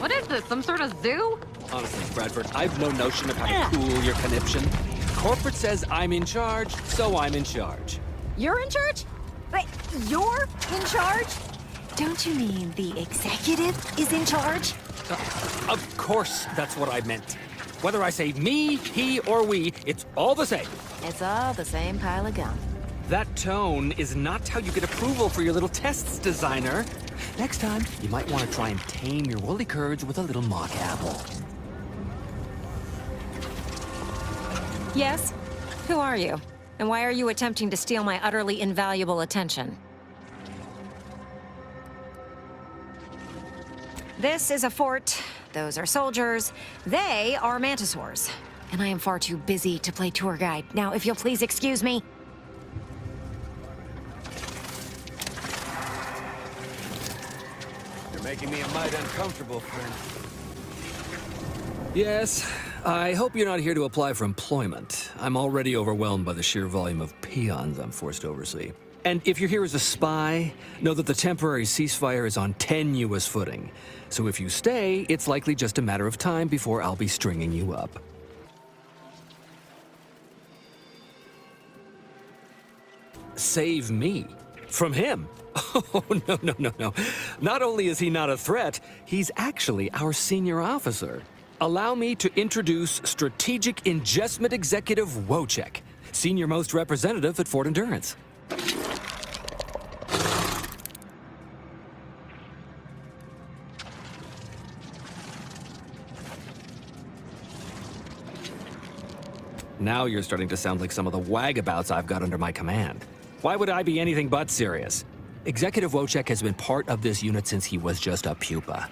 What is this, some sort of zoo? Honestly, Bradford, I've no notion of how to cool your conniption. Corporate says I'm in charge, so I'm in charge. You're in charge? Wait, you're in charge? Don't you mean the executive is in charge? Of course, that's what I meant. Whether I say me, he, or we, it's all the same. It's all the same pile of gum. That tone is not how you get approval for your little tests, designer. Next time, you might want to try and tame your woolly curds with a little mock apple. Yes? Who are you? And why are you attempting to steal my utterly invaluable attention? This is a fort. Those are soldiers. They are mantisaurs. And I am far too busy to play tour guide. Now, if you'll please excuse me. You're making me a mite uncomfortable, friend. Yes, I hope you're not here to apply for employment. I'm already overwhelmed by the sheer volume of peons I'm forced to oversee. And if you're here as a spy, know that the temporary ceasefire is on tenuous footing. So if you stay, it's likely just a matter of time before I'll be stringing you up. Save me? From him? Oh, no. Not only is he not a threat, he's actually our senior officer. Allow me to introduce Strategic Ingestment Executive Wojciech, Senior Most Representative at Fort Endurance. Now you're starting to sound like some of the wagabouts I've got under my command. Why would I be anything but serious? Executive Wojciech has been part of this unit since he was just a pupa.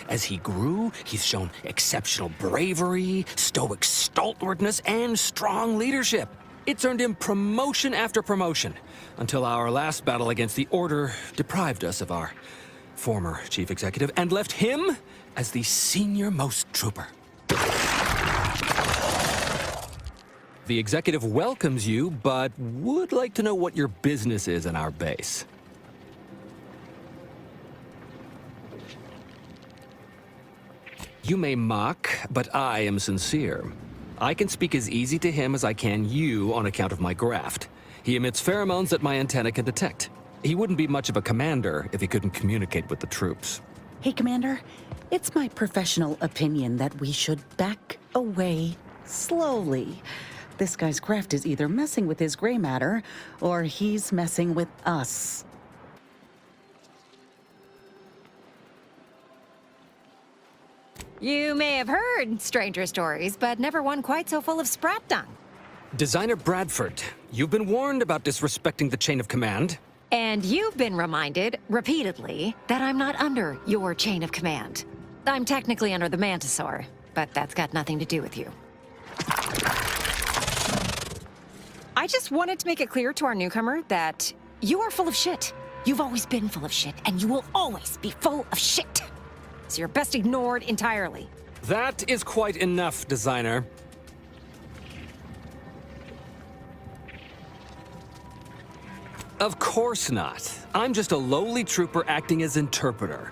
As he grew, he's shown exceptional bravery, stoic stalwartness, and strong leadership. It's earned him promotion after promotion, until our last battle against the Order deprived us of our former chief executive and left him as the senior-most trooper. The executive welcomes you, but would like to know what your business is in our base. You may mock, but I am sincere. I can speak as easy to him as I can you on account of my graft. He emits pheromones that my antenna can detect. He wouldn't be much of a commander if he couldn't communicate with the troops. Hey, Commander. It's my professional opinion that we should back away slowly. This guy's craft is either messing with his gray matter, or he's messing with us. You may have heard stranger stories, but never one quite so full of sprat dung. Designer Bradford, you've been warned about disrespecting the chain of command. And you've been reminded, repeatedly, that I'm not under your chain of command. I'm technically under the Mantisaur, but that's got nothing to do with you. I just wanted to make it clear to our newcomer that you are full of shit. You've always been full of shit, and you will always be full of shit. So you're best ignored entirely. That is quite enough, designer. Of course not. I'm just a lowly trooper acting as interpreter.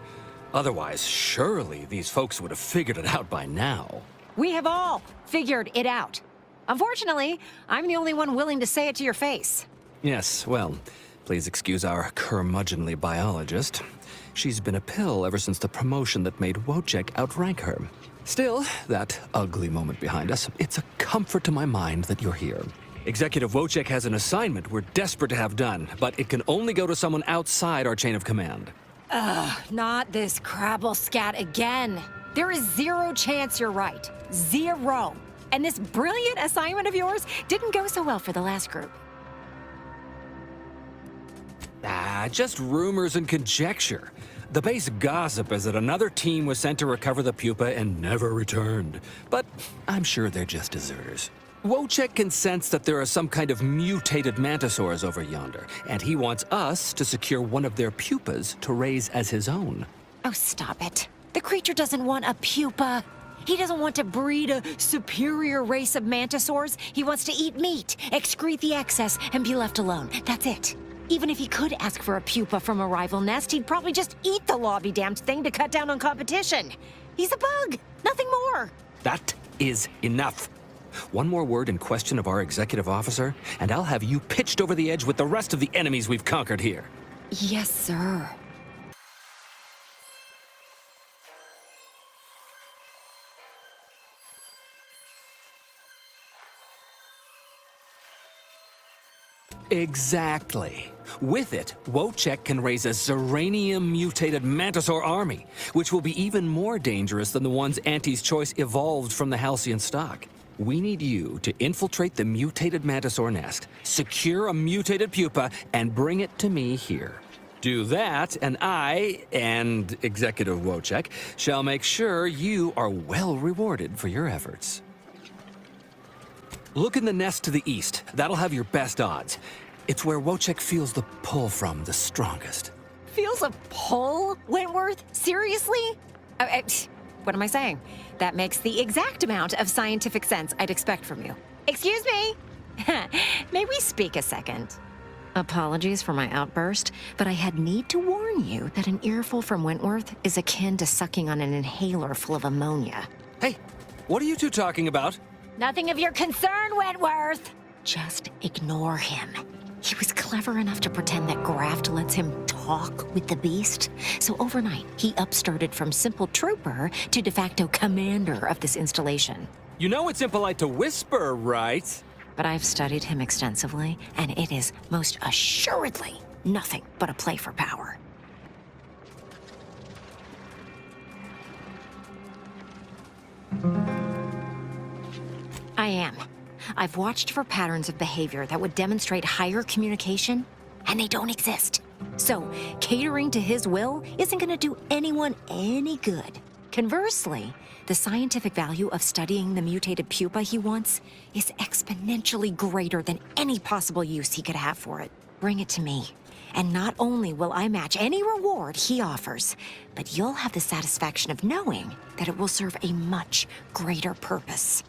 Otherwise, surely these folks would have figured it out by now. We have all figured it out. Unfortunately, I'm the only one willing to say it to your face. Yes, well, please excuse our curmudgeonly biologist. She's been a pill ever since the promotion that made Wojciech outrank her. Still, that ugly moment behind us, it's a comfort to my mind that you're here. Executive Wojciech has an assignment we're desperate to have done, but it can only go to someone outside our chain of command. Not this crabble scat again. There is zero chance you're right. Zero. And this brilliant assignment of yours didn't go so well for the last group. Just rumors and conjecture. The base gossip is that another team was sent to recover the pupa and never returned. But I'm sure they're just deserters. Wojciech can sense that there are some kind of mutated mantisaurs over yonder, and he wants us to secure one of their pupas to raise as his own. Oh, stop it. The creature doesn't want a pupa. He doesn't want to breed a superior race of mantisaurs. He wants to eat meat, excrete the excess, and be left alone. That's it. Even if he could ask for a pupa from a rival nest, he'd probably just eat the law-be-damned thing to cut down on competition. He's a bug, nothing more. That is enough. One more word in question of our executive officer, and I'll have you pitched over the edge with the rest of the enemies we've conquered here. Yes, sir. Exactly. With it, Wojciech can raise a Zeranium-mutated Mantisaur army, which will be even more dangerous than the ones Auntie's Choice evolved from the Halcyon stock. We need you to infiltrate the mutated Mantisaur nest, secure a mutated pupa, and bring it to me here. Do that, and I, and Executive Wojciech, shall make sure you are well rewarded for your efforts. Look in the nest to the east. That'll have your best odds. It's where Wojciech feels the pull from the strongest. Feels a pull, Wentworth? Seriously? What am I saying? That makes the exact amount of scientific sense I'd expect from you. Excuse me? May we speak a second? Apologies for my outburst, but I had need to warn you that an earful from Wentworth is akin to sucking on an inhaler full of ammonia. Hey, what are you two talking about? Nothing of your concern, Wentworth! Just ignore him. He was clever enough to pretend that Graft lets him talk with the beast. So overnight, he upstarted from simple trooper to de facto commander of this installation. You know it's impolite to whisper, right? But I've studied him extensively, and it is most assuredly nothing but a play for power. I am. I've watched for patterns of behavior that would demonstrate higher communication, and they don't exist. So, catering to his will isn't gonna do anyone any good. Conversely, the scientific value of studying the mutated pupa he wants is exponentially greater than any possible use he could have for it. Bring it to me, and not only will I match any reward he offers, but you'll have the satisfaction of knowing that it will serve a much greater purpose.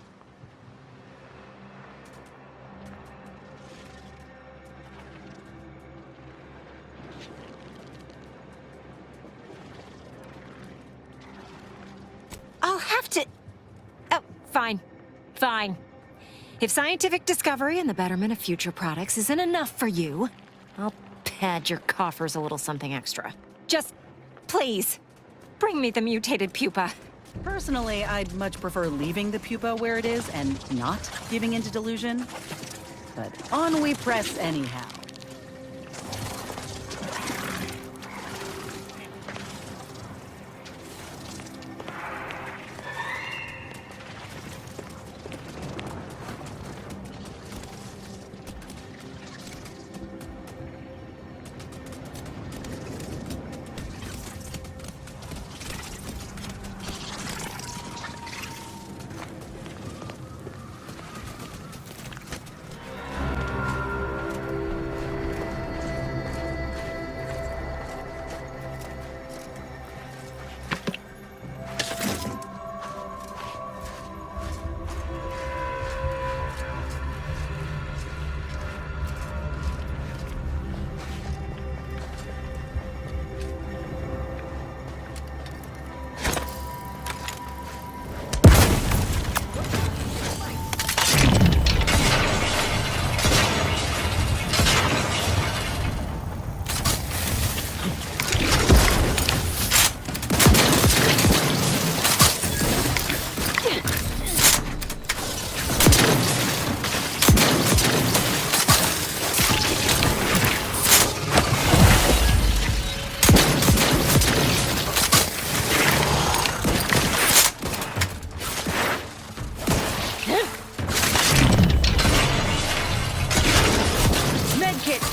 I'll have to... Oh, fine. Fine. If scientific discovery and the betterment of future products isn't enough for you, I'll pad your coffers a little something extra. Just, please, bring me the mutated pupa. Personally, I'd much prefer leaving the pupa where it is and not giving into delusion. But on we press anyhow.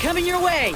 Coming your way!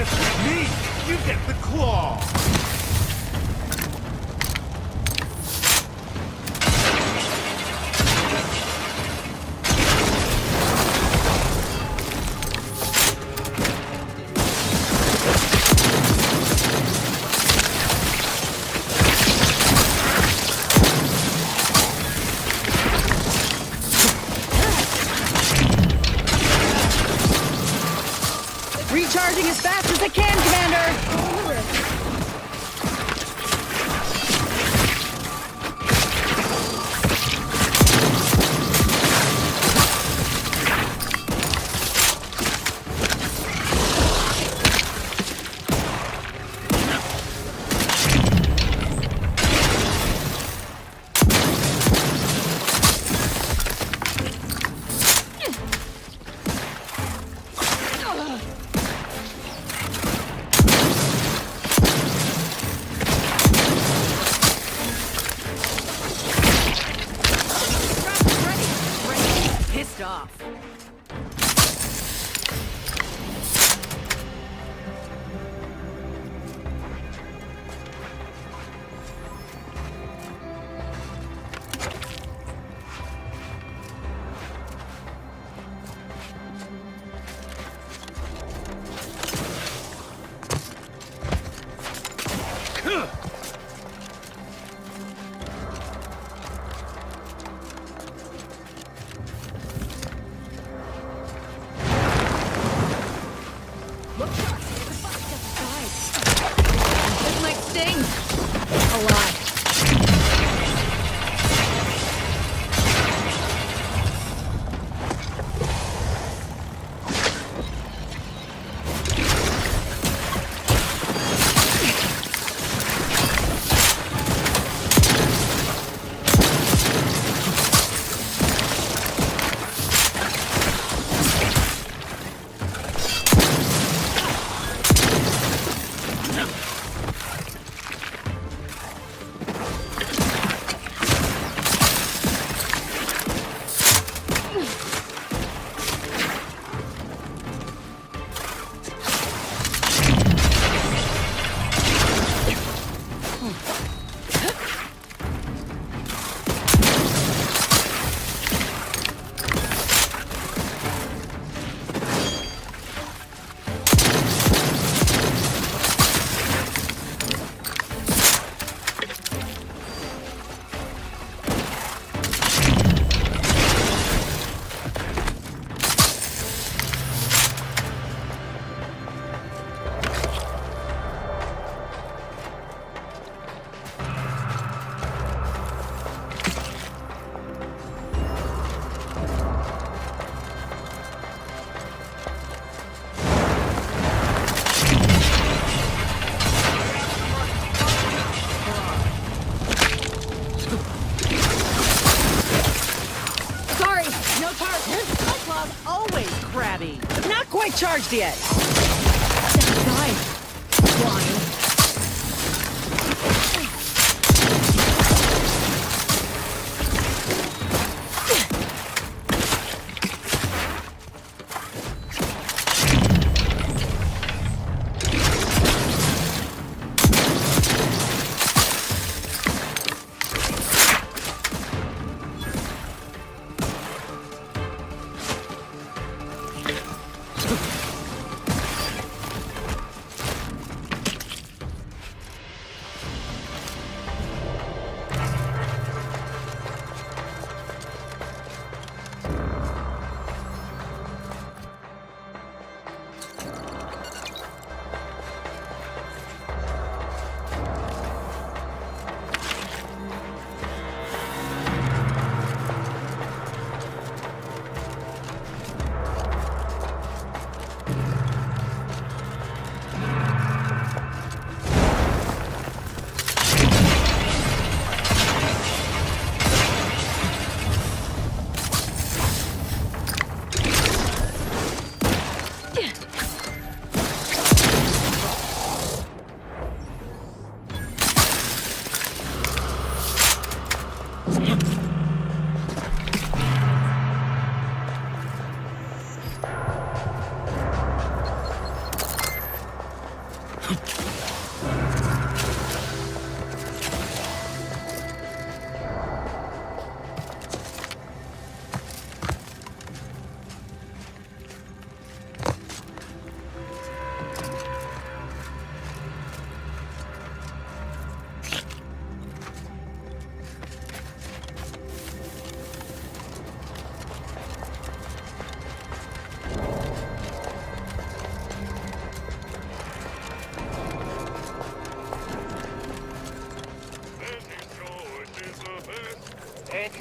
dance with me, you get the claw! Recharging as fast as I can, Commander! Pissed off. This might sting. A lot. Sorry, no charge. Cyclops always crabby. Not quite charged yet! Guys, blind.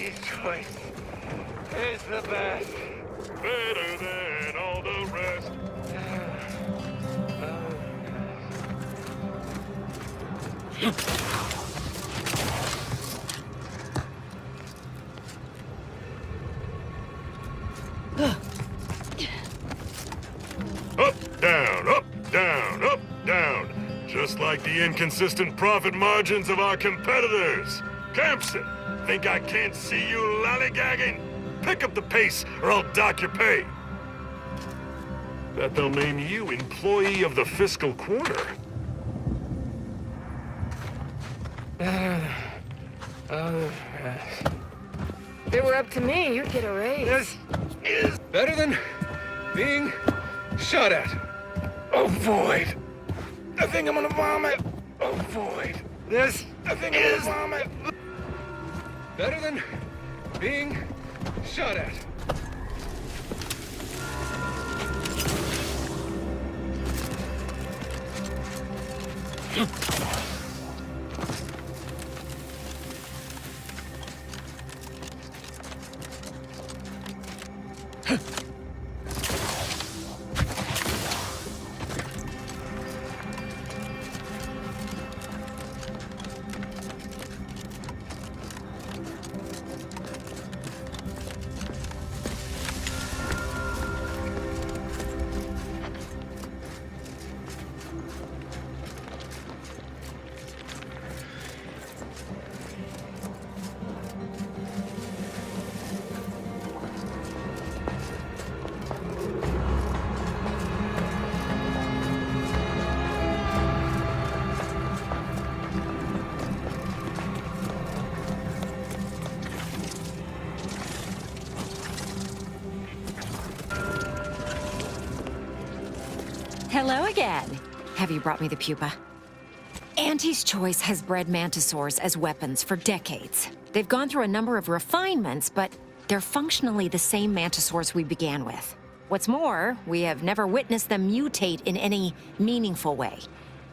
Auntie's choice is the best. Better than all the rest. Up, down, up, down, up, down. Just like the inconsistent profit margins of our competitors. Campson, think I can't see you lollygagging? Pick up the pace, or I'll dock your pay. Bet they'll name you Employee of the Fiscal Quarter. If it were up to me, you'd get a raise. This is better than being shot at. Oh, void. I think I'm gonna vomit. Oh, void. This I think I'm gonna vomit. Better than being shot at. Hello again. Have you brought me the pupa? Auntie's Choice has bred mantisaurs as weapons for decades. They've gone through a number of refinements, but they're functionally the same mantisaurs we began with. What's more, we have never witnessed them mutate in any meaningful way.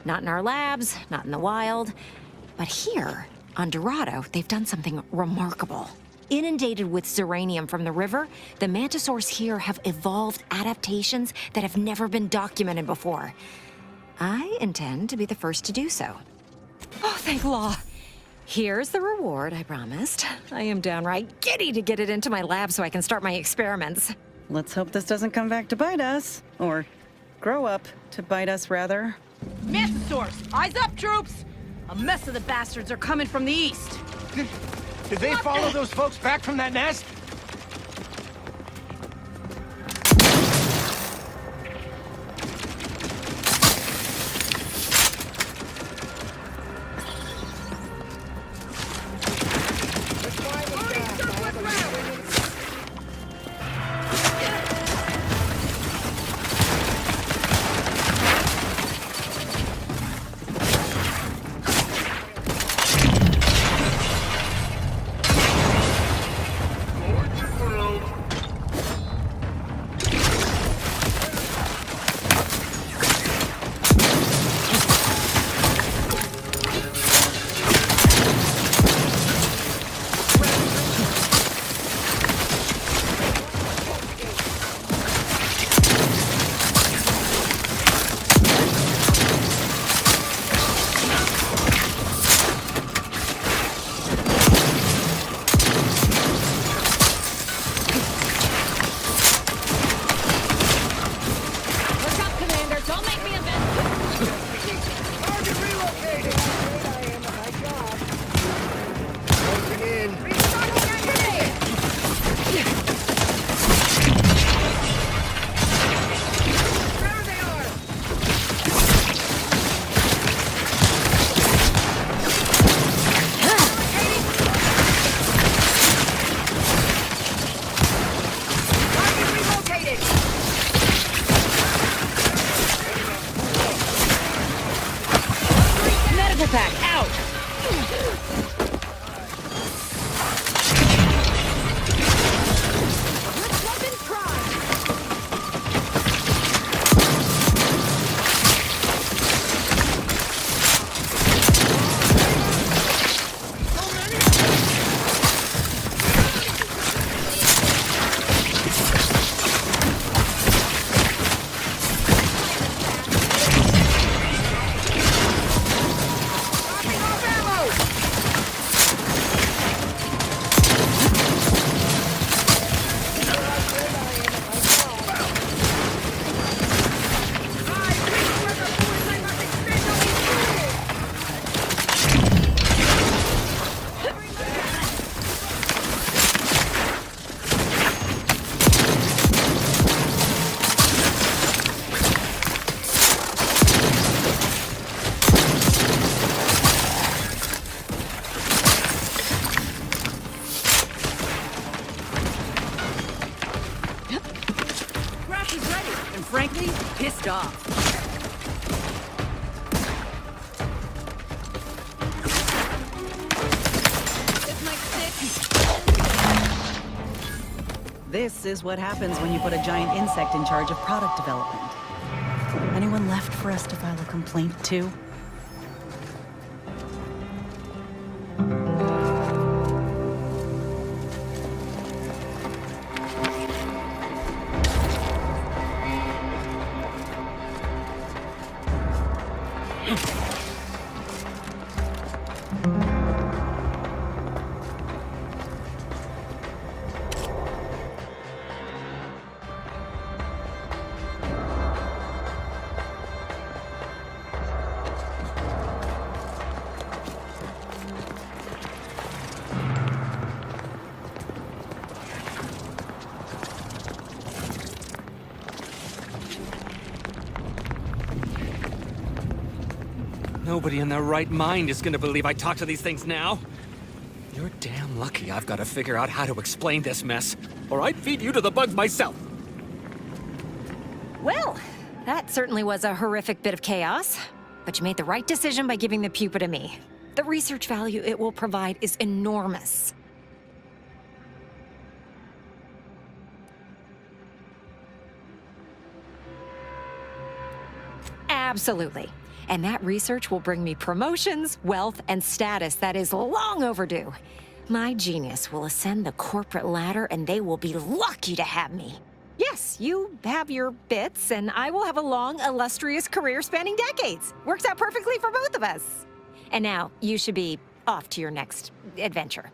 Not in our labs, not in the wild. But here, on Dorado, they've done something remarkable. Inundated with Zeranium from the river, the mantisaurs here have evolved adaptations that have never been documented before. I intend to be the first to do so. Oh, thank law. Here's the reward I promised. I am downright giddy to get it into my lab so I can start my experiments. Let's hope this doesn't come back to bite us. Or grow up to bite us, rather. Mantisaurs, eyes up, troops! A mess of the bastards are coming from the east. Did they follow those folks back from that nest? clearly pissed off. This might stick. This is what happens when you put a giant insect in charge of product development. Anyone left for us to file a complaint to? Nobody in their right mind is gonna believe I talk to these things now. You're damn lucky I've got to figure out how to explain this mess, or I'd feed you to the bugs myself. Well, that certainly was a horrific bit of chaos. But you made the right decision by giving the pupa to me. The research value it will provide is enormous. Absolutely. And that research will bring me promotions, wealth, and status that is long overdue. My genius will ascend the corporate ladder, and they will be lucky to have me. Yes, you have your bits, and I will have a long, illustrious career spanning decades. Works out perfectly for both of us. And now, you should be off to your next adventure.